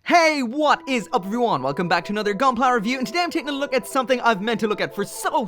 Hey, what is up everyone? Welcome back to another gunpla review, and today I'm taking a look at something I've meant to look at for so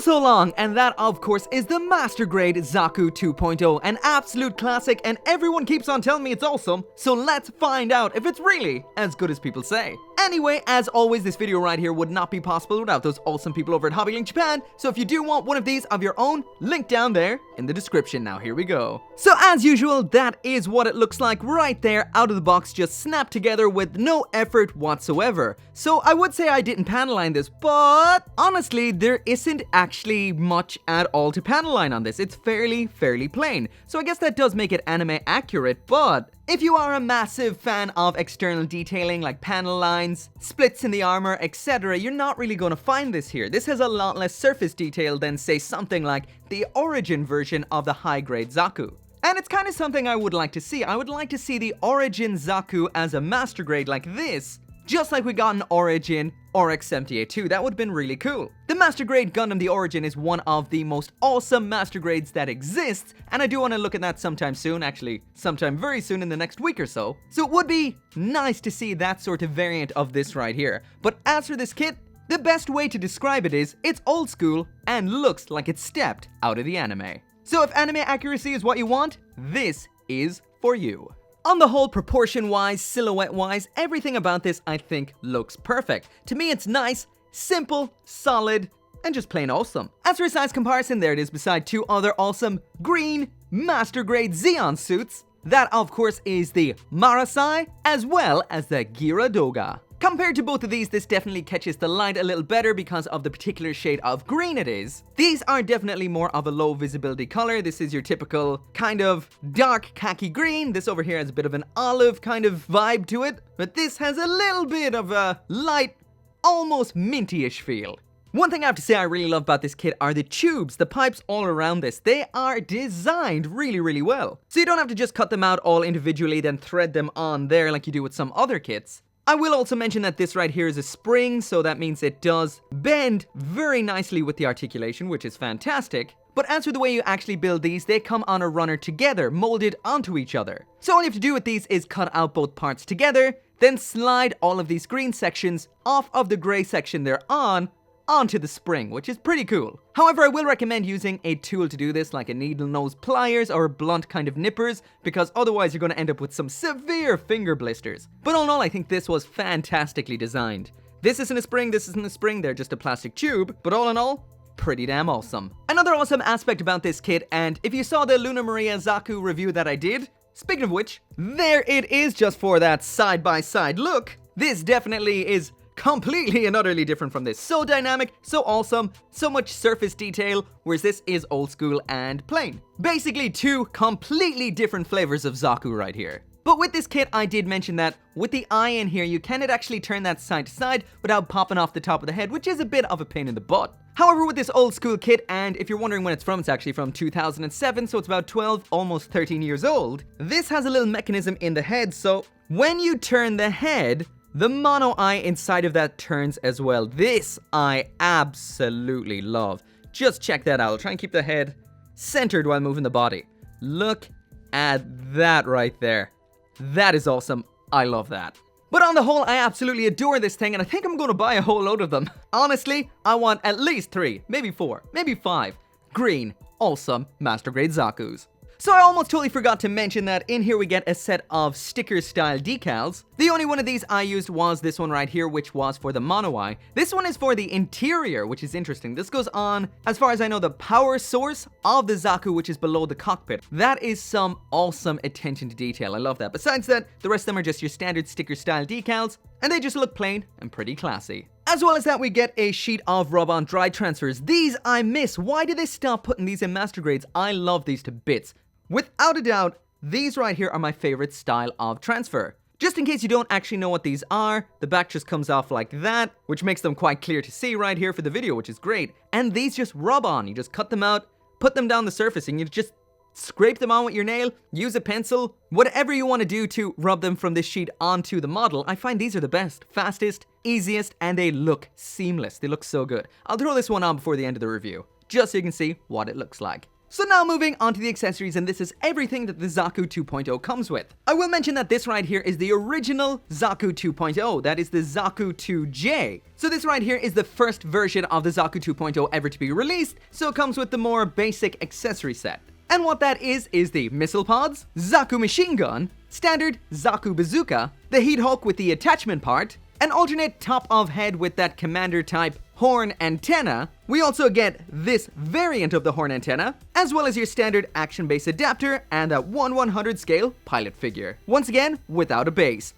long, and that of course is the Master Grade Zaku 2.0, an absolute classic, and everyone keeps on telling me it's awesome, so let's find out if it's really as good as people say. Anyway, as always, this video right here would not be possible without those awesome people over at HobbyLink Japan, so if you do want one of these of your own, link down there in the description. Now here we go. So as usual, that is what it looks like right there, out of the box, just snapped together with no effort whatsoever. So I would say I didn't panel line this, but honestly, there isn't actually much at all to panel line on this. It's fairly plain. So I guess that does make it anime accurate, but if you are a massive fan of external detailing like panel lines, splits in the armor, etc., you're not really going to find this here. This has a lot less surface detail than, say, something like the Origin version of the high-grade Zaku. And it's kind of something I would like to see. I would like to see the Origin Zaku as a master grade like this, just like we got in Origin RX-78-2. That would have been really cool. The Master Grade Gundam The Origin is one of the most awesome Master Grades that exists, and I do want to look at that sometime soon, actually sometime very soon in the next week or so. So it would be nice to see that sort of variant of this right here. But as for this kit, the best way to describe it is, it's old school and looks like it's stepped out of the anime. So if anime accuracy is what you want, this is for you. On the whole, proportion-wise, silhouette-wise, everything about this I think looks perfect. To me, it's nice, simple, solid, and just plain awesome. As for a size comparison, there it is beside two other awesome green Master Grade Zeon suits. That, of course, is the Marasai, as well as the Giradoga. Compared to both of these, this definitely catches the light a little better because of the particular shade of green it is. These are definitely more of a low visibility color. This is your typical kind of dark khaki green. This over here has a bit of an olive kind of vibe to it, but this has a little bit of a light, almost minty-ish feel. One thing I have to say I really love about this kit are the tubes, the pipes all around this. They are designed really well. So you don't have to just cut them out all individually, then thread them on there like you do with some other kits. I will also mention that this right here is a spring, so that means it does bend very nicely with the articulation, which is fantastic. But as for the way you actually build these, they come on a runner together, molded onto each other. So all you have to do with these is cut out both parts together, then slide all of these green sections off of the gray section they're on, onto the spring, which is pretty cool. However, I will recommend using a tool to do this, like a needle nose pliers or blunt kind of nippers, because otherwise you're going to end up with some severe finger blisters. But all in all, I think this was fantastically designed. This isn't a spring, this isn't a spring, they're just a plastic tube, but all in all, pretty damn awesome. Another awesome aspect about this kit, and if you saw the Luna Maria Zaku review that I did, speaking of which, there it is just for that side-by-side look. This definitely is completely and utterly different from this. So dynamic, so awesome, so much surface detail, whereas this is old school and plain. Basically two completely different flavors of Zaku right here. But with this kit, I did mention that with the eye in here, you cannot actually turn that side to side without popping off the top of the head, which is a bit of a pain in the butt. However, with this old school kit, and if you're wondering when it's actually from 2007, so it's about 12, almost 13 years old, this has a little mechanism in the head, so when you turn the head, the mono eye inside of that turns as well. This I absolutely love. Just check that out. I'll try and keep the head centered while moving the body. Look at that right there. That is awesome. I love that. But on the whole, I absolutely adore this thing, and I think I'm going to buy a whole load of them. Honestly, I want at least 3, maybe 4, maybe 5 green, awesome Master Grade Zakus. So I almost totally forgot to mention that in here we get a set of sticker style decals. The only one of these I used was this one right here, which was for the mono eye. This one is for the interior, which is interesting. This goes on, as far as I know, the power source of the Zaku, which is below the cockpit. That is some awesome attention to detail. I love that. Besides that, the rest of them are just your standard sticker style decals, and they just look plain and pretty classy. As well as that, we get a sheet of rub-on dry transfers. These I miss. Why did they stop putting these in Master Grades? I love these to bits. Without a doubt, these right here are my favorite style of transfer. Just in case you don't actually know what these are, the back just comes off like that, which makes them quite clear to see right here for the video, which is great. And these just rub on. You just cut them out, put them down the surface, and you just scrape them on with your nail, use a pencil, whatever you want to do to rub them from this sheet onto the model. I find these are the best, fastest, easiest, and they look seamless. They look so good. I'll throw this one on before the end of the review, just so you can see what it looks like. So now moving on to the accessories, and this is everything that the Zaku 2.0 comes with. I will mention that this right here is the original Zaku 2.0, that is the Zaku 2J. So this right here is the first version of the Zaku 2.0 ever to be released, so it comes with the more basic accessory set. And what that is the missile pods, Zaku machine gun, standard Zaku bazooka, the heat hook with the attachment part, an alternate top of head with that commander type horn antenna. We also get this variant of the horn antenna, as well as your standard action base adapter and a 1/100 scale pilot figure. Once again, without a base.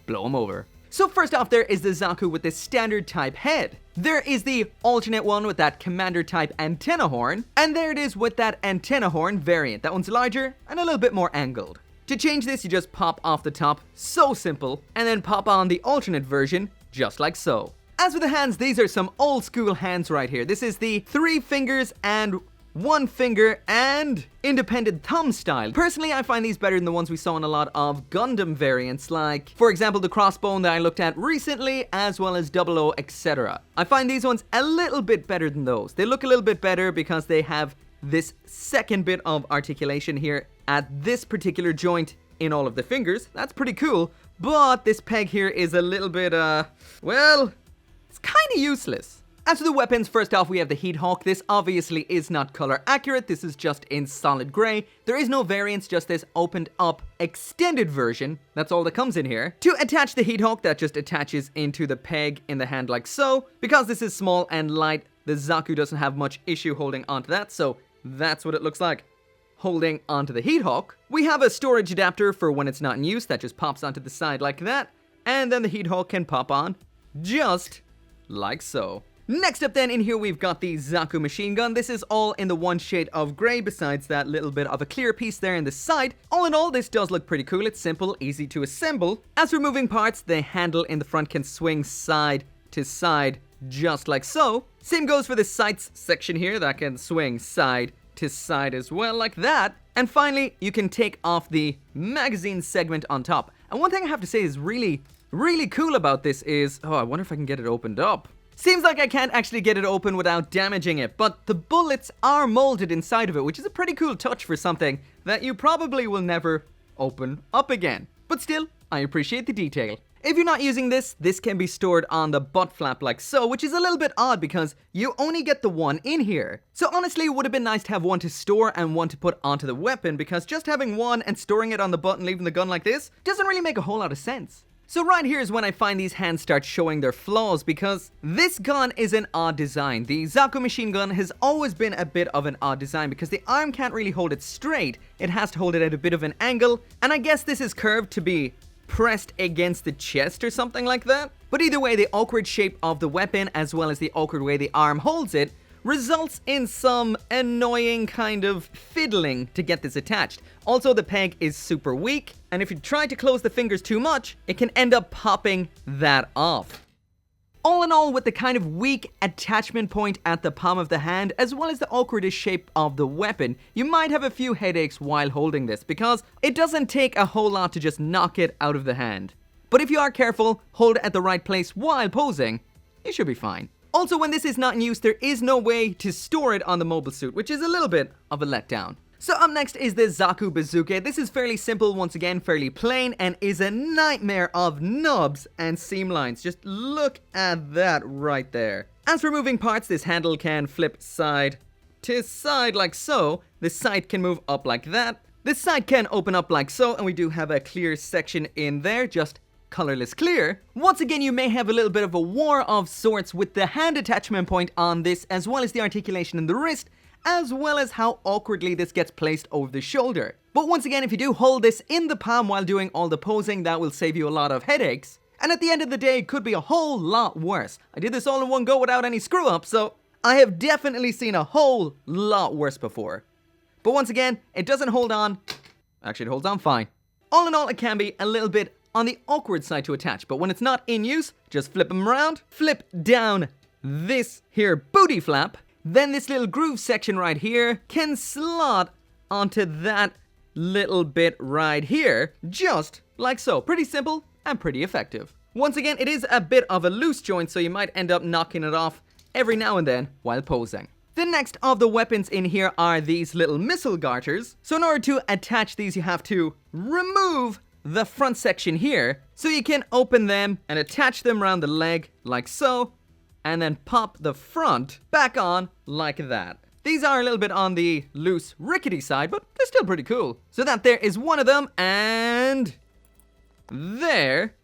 Blow them over. So first off, there is the Zaku with the standard type head. There is the alternate one with that commander type antenna horn, and there it is with that antenna horn variant. That one's larger and a little bit more angled. To change this, you just pop off the top, so simple, and then pop on the alternate version, just like so. As for the hands, these are some old school hands right here. This is the 3 fingers and 1 finger and independent thumb style. Personally, I find these better than the ones we saw in a lot of Gundam variants, like, for example, the crossbone that I looked at recently, as well as 00, etc. I find these ones a little bit better than those. They look a little bit better because they have this second bit of articulation here at this particular joint in all of the fingers. That's pretty cool, but this peg here is a little bit, well, it's kind of useless. As for the weapons, first off we have the heat hawk. This obviously is not color accurate, this is just in solid gray. There is no variants, just this opened up extended version. That's all that comes in here. To attach the heat hawk, that just attaches into the peg in the hand like so. Because this is small and light, the Zaku doesn't have much issue holding onto that, so that's what it looks like holding onto the heat hawk. We have a storage adapter for when it's not in use, that just pops onto the side like that, and then the heat hawk can pop on just like so. Next up then, in here we've got the Zaku machine gun. This is all in the one shade of grey, besides that little bit of a clear piece there in the side. All in all, this does look pretty cool. It's simple, easy to assemble. As for moving parts, the handle in the front can swing side to side just like so. Same goes for the sights section here, that can swing side to side as well, like that. And finally, you can take off the magazine segment on top. And one thing I have to say is really cool about this is, oh, I wonder if I can get it opened up. Seems like I can't actually get it open without damaging it, but the bullets are molded inside of it, which is a pretty cool touch for something that you probably will never open up again. But still, I appreciate the detail. If you're not using this, this can be stored on the butt flap like so, which is a little bit odd because you only get the one in here. So honestly, it would have been nice to have one to store and one to put onto the weapon, because just having one and storing it on the butt and leaving the gun like this doesn't really make a whole lot of sense. So right here is when I find these hands start showing their flaws, because this gun is an odd design. The Zaku machine gun has always been a bit of an odd design because the arm can't really hold it straight. It has to hold it at a bit of an angle, and I guess this is curved to be pressed against the chest or something like that. But either way, the awkward shape of the weapon as well as the awkward way the arm holds it results in some annoying kind of fiddling to get this attached. Also, the peg is super weak, and if you try to close the fingers too much, it can end up popping that off. All in all, with the kind of weak attachment point at the palm of the hand, as well as the awkwardish shape of the weapon, you might have a few headaches while holding this, because it doesn't take a whole lot to just knock it out of the hand. But if you are careful, hold it at the right place while posing, you should be fine. Also, when this is not in use, there is no way to store it on the mobile suit, which is a little bit of a letdown. So up next is the Zaku bazooka. This is fairly simple, once again fairly plain, and is a nightmare of nubs and seam lines. Just look at that right there. As for moving parts, this handle can flip side to side like so. The sight can move up like that. This side can open up like so, and we do have a clear section in there, just colorless clear. Once again, you may have a little bit of a war of sorts with the hand attachment point on this, as well as the articulation in the wrist, as well as how awkwardly this gets placed over the shoulder. But once again, if you do hold this in the palm while doing all the posing, that will save you a lot of headaches. And at the end of the day, it could be a whole lot worse. I did this all in one go without any screw up, so I have definitely seen a whole lot worse before. But once again, it doesn't hold on. Actually, it holds on fine. All in all, it can be a little bit on the awkward side to attach, but when it's not in use, just flip them around, flip down this here booty flap, then this little groove section right here can slot onto that little bit right here, just like so. Pretty simple and pretty effective. Once again, it is a bit of a loose joint, so you might end up knocking it off every now and then while posing. The next of the weapons in here are these little missile garters. So in order to attach these, you have to remove the front section here. So you can open them and attach them around the leg like so, and then pop the front back on like that. These are a little bit on the loose, rickety side, but they're still pretty cool. So that there is one of them, and there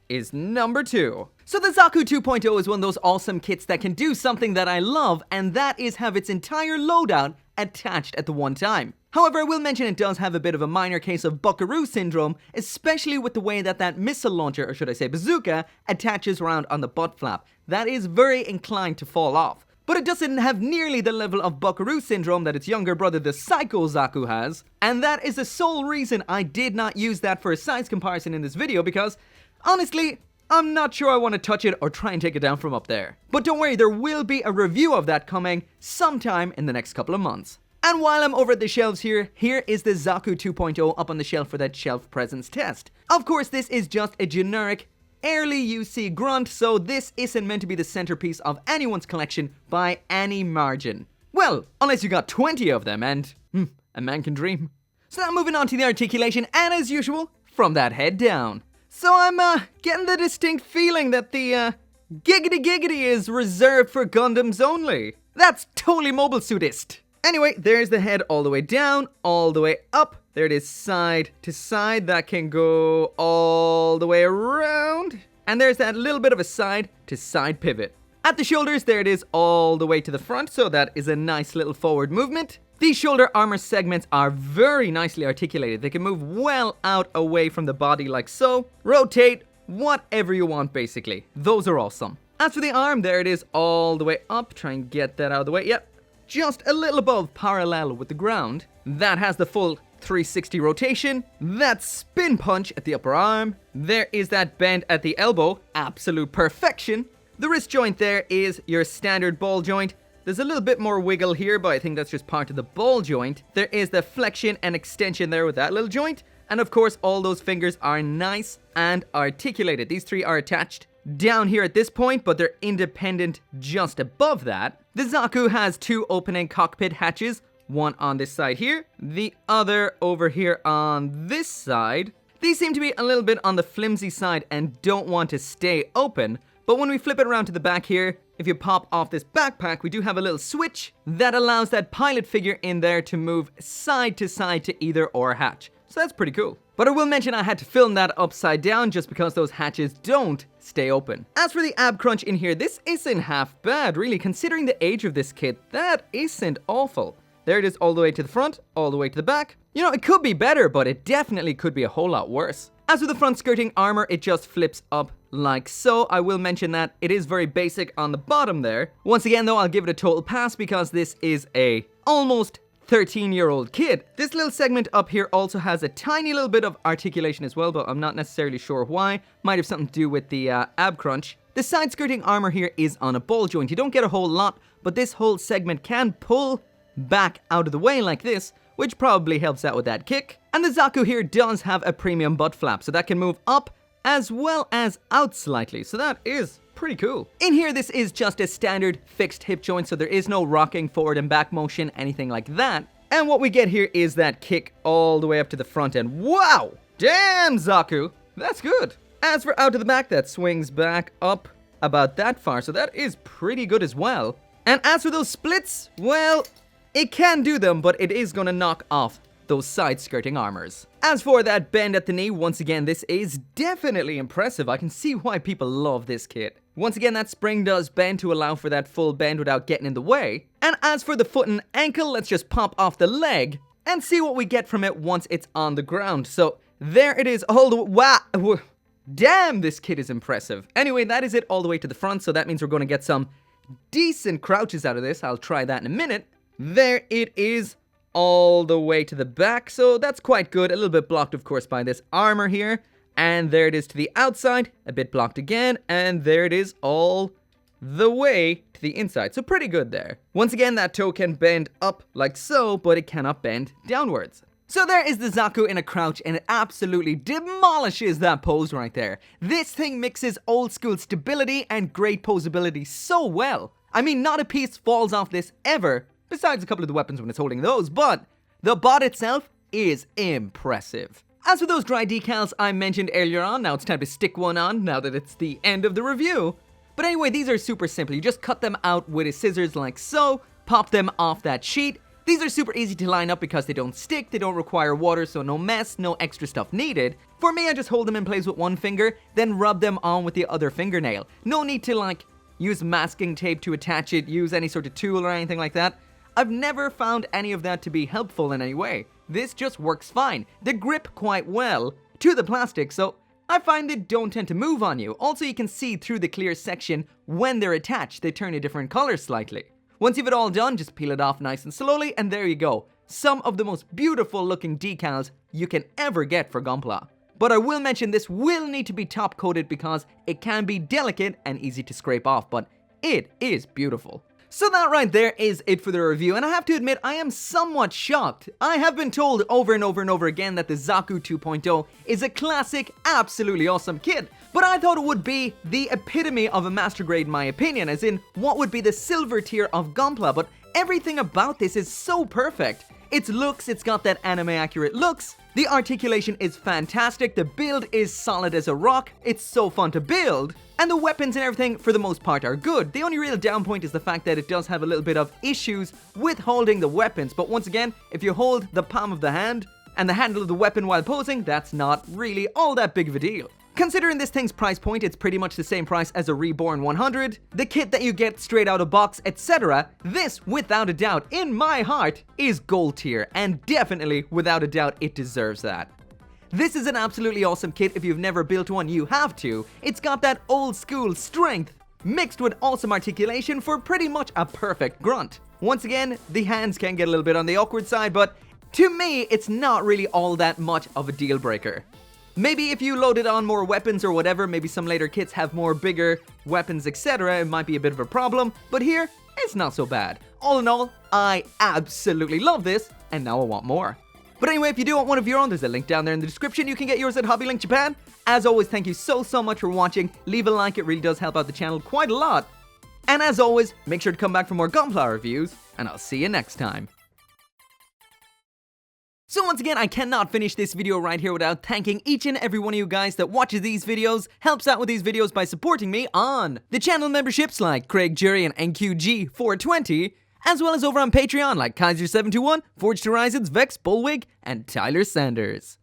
is number 2. So the Zaku 2.0 is one of those awesome kits that can do something that I love, and that is have its entire loadout attached at the one time. However, I will mention it does have a bit of a minor case of buckaroo syndrome, especially with the way that that missile launcher, or should I say bazooka, attaches around on the butt flap. That is very inclined to fall off. But it doesn't have nearly the level of buckaroo syndrome that its younger brother, the Psycho Zaku, has. And that is the sole reason I did not use that for a size comparison in this video, because, honestly, I'm not sure I want to touch it or try and take it down from up there. But don't worry, there will be a review of that coming sometime in the next couple of months. And while I'm over at the shelves here is the Zaku 2.0 up on the shelf for that shelf presence test. Of course, this is just a generic early UC grunt, so this isn't meant to be the centerpiece of anyone's collection by any margin. Well, unless you got 20 of them, and a man can dream. So now moving on to the articulation, and as usual, from that head down. So I'm getting the distinct feeling that the giggity is reserved for Gundams only. That's totally mobile suitist. Anyway, there's the head all the way down, all the way up. There it is side to side. That can go all the way around. And there's that little bit of a side to side pivot. At the shoulders, there it is all the way to the front. So that is a nice little forward movement. These shoulder armor segments are very nicely articulated. They can move well out away from the body like so. Rotate, whatever you want basically. Those are awesome. As for the arm, there it is all the way up. Try and get that out of the way. Yep. Just a little above parallel with the ground. That has the full 360 rotation. That spin punch at the upper arm. There is that bend at the elbow. Absolute perfection. The wrist joint there is your standard ball joint. There's a little bit more wiggle here, but I think that's just part of the ball joint. There is the flexion and extension there with that little joint. And of course, all those fingers are nice and articulated. These 3 are attached down here at this point, but they're independent just above that. The Zaku has 2 opening cockpit hatches, one on this side here, the other over here on this side. These seem to be a little bit on the flimsy side and don't want to stay open, but when we flip it around to the back here, if you pop off this backpack, we do have a little switch that allows that pilot figure in there to move side to either or hatch. So that's pretty cool. But I will mention I had to film that upside down just because those hatches don't stay open. As for the ab crunch in here, this isn't half bad, really. Considering the age of this kit, that isn't awful. There it is all the way to the front, all the way to the back. You know, it could be better, but it definitely could be a whole lot worse. As for the front skirting armor, it just flips up like so. I will mention that it is very basic on the bottom there. Once again, though, I'll give it a total pass because this is a almost 13-year-old kid. This little segment up here also has a tiny little bit of articulation as well, but I'm not necessarily sure why. Might have something to do with the ab crunch. The side skirting armor here is on a ball joint. You don't get a whole lot, but this whole segment can pull back out of the way like this, which probably helps out with that kick. And the Zaku here does have a premium butt flap, so that can move up as well as out slightly. So that is pretty cool. In here, this is just a standard fixed hip joint, so there is no rocking forward and back motion, anything like that. And what we get here is that kick all the way up to the front end. Wow! Damn, Zaku! That's good. As for out to the back, that swings back up about that far, so that is pretty good as well. And as for those splits, well, it can do them, but it is gonna knock off those side skirting armors. As for that bend at the knee, once again, this is definitely impressive. I can see why people love this kit. Once again, that spring does bend to allow for that full bend without getting in the way. And as for the foot and ankle, let's just pop off the leg and see what we get from it once it's on the ground. So there it is all the way. Wow. Damn, this kit is impressive. Anyway, that is it all the way to the front, so that means we're going to get some decent crouches out of this. I'll try that in a minute. There it is all the way to the back, so that's quite good. A little bit blocked, of course, by this armor here. And there it is to the outside, a bit blocked again, and there it is all the way to the inside. So pretty good there. Once again, that toe can bend up like so, but it cannot bend downwards. So there is the Zaku in a crouch, and it absolutely demolishes that pose right there. This thing mixes old school stability and great posability so well. I mean, not a piece falls off this ever, besides a couple of the weapons when it's holding those, but the bot itself is impressive. As for those dry decals I mentioned earlier on, now it's time to stick one on now that it's the end of the review. But anyway, these are super simple. You just cut them out with a scissors like so, pop them off that sheet. These are super easy to line up because they don't stick, they don't require water, so no mess, no extra stuff needed. For me, I just hold them in place with one finger, then rub them on with the other fingernail. No need to like use masking tape to attach it, use any sort of tool or anything like that. I've never found any of that to be helpful in any way. This just works fine. They grip quite well to the plastic, so I find they don't tend to move on you. Also, you can see through the clear section when they're attached, they turn a different color slightly. Once you've it all done, just peel it off nice and slowly, and there you go. Some of the most beautiful looking decals you can ever get for Gunpla. But I will mention this will need to be top coated because it can be delicate and easy to scrape off, but it is beautiful. So that right there is it for the review, and I have to admit I am somewhat shocked. I have been told over and over and over again that the Zaku 2.0 is a classic, absolutely awesome kit, but I thought it would be the epitome of a master grade in my opinion, as in what would be the silver tier of Gunpla, but everything about this is so perfect. Its looks, it's got that anime accurate looks, the articulation is fantastic, the build is solid as a rock, it's so fun to build, and the weapons and everything for the most part are good. The only real down point is the fact that it does have a little bit of issues with holding the weapons, but once again, if you hold the palm of the hand and the handle of the weapon while posing, that's not really all that big of a deal. Considering this thing's price point, it's pretty much the same price as a Reborn 100, the kit that you get straight out of box, etc. This, without a doubt, in my heart, is gold tier, and definitely, without a doubt, it deserves that. This is an absolutely awesome kit. If you've never built one, you have to. It's got that old school strength, mixed with awesome articulation for pretty much a perfect grunt. Once again, the hands can get a little bit on the awkward side, but to me, it's not really all that much of a deal breaker. Maybe if you loaded on more weapons or whatever, maybe some later kits have more bigger weapons, etc., it might be a bit of a problem, but here, it's not so bad. All in all, I absolutely love this, and now I want more. But anyway, if you do want one of your own, there's a link down there in the description. You can get yours at HobbyLink Japan. As always, thank you so much for watching. Leave a like, it really does help out the channel quite a lot. And as always, make sure to come back for more Gunpla reviews, and I'll see you next time. So once again, I cannot finish this video right here without thanking each and every one of you guys that watches these videos, helps out with these videos by supporting me on the channel memberships like Craig Jury and NQG420, as well as over on Patreon like Kaiser721, Forged Horizons, Vex, Bullwig, and Tyler Sanders.